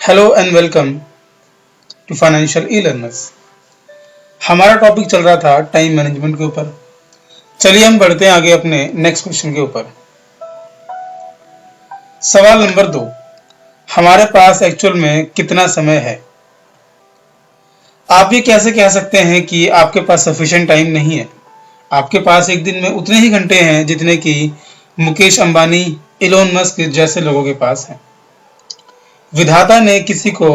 Hello and welcome to Financial E Learners. हमारा topic चल रहा था टाइम मैनेजमेंट के ऊपर। चलिए हम बढ़ते हैं आगे अपने नेक्स्ट क्वेश्चन के ऊपर। सवाल नंबर 2, हमारे पास एक्चुअल में कितना समय है? आप ये कैसे कह सकते हैं कि आपके पास सफिशिएंट टाइम नहीं है? आपके पास एक दिन में उतने ही घंटे हैं जितने कि मुकेश अंबानी, इलोन मस्क जैसे लोगों के पास हैं। विधाता ने किसी को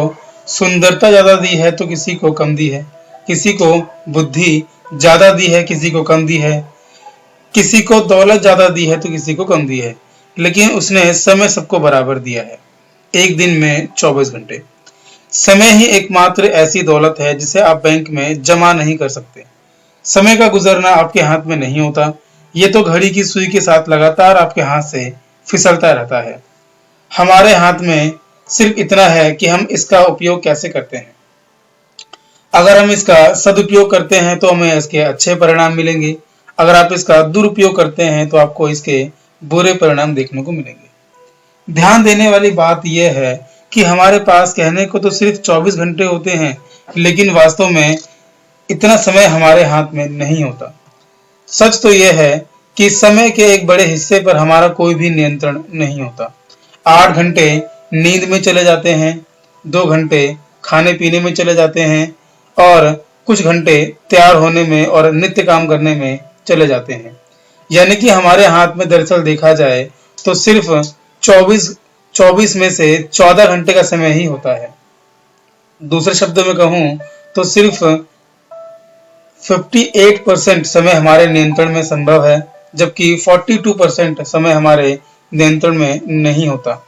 सुंदरता ज्यादा दी है तो किसी को कम दी है, किसी को बुद्धि ज्यादा दी है, किसी को कम दी है, किसी को दौलत ज्यादा दी है तो किसी को कम दी है, लेकिन उसने समय सबको बराबर दिया है। एक दिन में 24 घंटे। समय ही एकमात्र ऐसी दौलत है जिसे आप बैंक में जमा नहीं कर सकते। समय का गुजरना आपके हाथ में नहीं होता, ये तो घड़ी की सुई के साथ लगातार आपके हाथ से फिसलता रहता है। हमारे हाथ में सिर्फ इतना है कि हम इसका उपयोग कैसे करते हैं। अगर हम इसका सदुपयोग करते हैं तो हमें इसके अच्छे परिणाम मिलेंगे, अगर आप इसका दुरुपयोग करते हैं तो आपको इसके बुरे परिणाम देखने को मिलेंगे। ध्यान देने वाली बात यह है कि हमारे पास कहने को तो सिर्फ 24 घंटे होते हैं, लेकिन वास्तव में इतना समय हमारे हाथ में नहीं होता। सच तो यह है कि समय के एक बड़े हिस्से पर हमारा कोई भी नियंत्रण नहीं होता। 8 घंटे नींद में चले जाते हैं, 2 घंटे खाने पीने में चले जाते हैं और कुछ घंटे तैयार होने में और नित्य काम करने में चले जाते हैं। यानी कि हमारे हाथ में दरअसल देखा जाए तो सिर्फ 24 में से 14 घंटे का समय ही होता है। दूसरे शब्दों में कहूं तो सिर्फ 58% समय हमारे नियंत्रण में संभव है, जबकि 42% समय हमारे नियंत्रण में नहीं होता।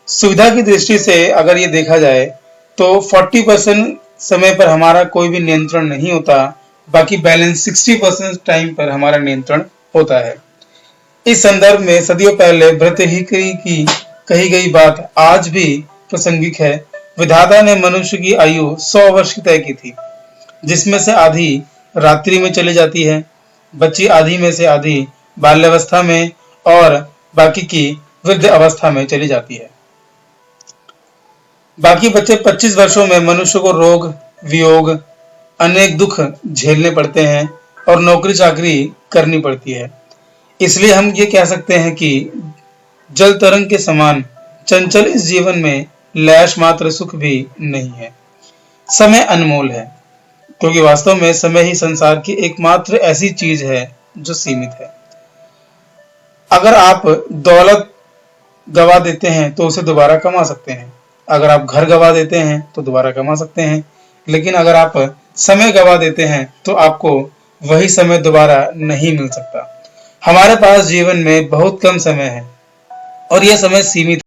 सुविधा की दृष्टि से अगर ये देखा जाए तो 40% समय पर हमारा कोई भी नियंत्रण नहीं होता, बाकी बैलेंस 60% टाइम पर हमारा नियंत्रण होता है। इस संदर्भ में सदियों पहले भृतृहरि की कही गई बात आज भी प्रासंगिक है। विधाता ने मनुष्य की आयु 100 वर्ष की तय की थी, जिसमें से आधी रात्रि में चली जाती है, बची आधी में से आधी बाल्यावस्था में और बाकी की वृद्ध अवस्था में चली जाती है। बाकी बचे 25 वर्षों में मनुष्य को रोग, वियोग, अनेक दुख झेलने पड़ते हैं और नौकरी चाकरी करनी पड़ती है। इसलिए हम ये कह सकते हैं कि जल तरंग के समान चंचल इस जीवन में लैश मात्र सुख भी नहीं है। समय अनमोल है, क्योंकि वास्तव में समय ही संसार की एकमात्र ऐसी चीज है जो सीमित है। अगर आप दौलत गवा देते हैं तो उसे दोबारा कमा सकते हैं, अगर आप घर गवा देते हैं तो दोबारा कमा सकते हैं, लेकिन अगर आप समय गवा देते हैं तो आपको वही समय दोबारा नहीं मिल सकता। हमारे पास जीवन में बहुत कम समय है और यह समय सीमित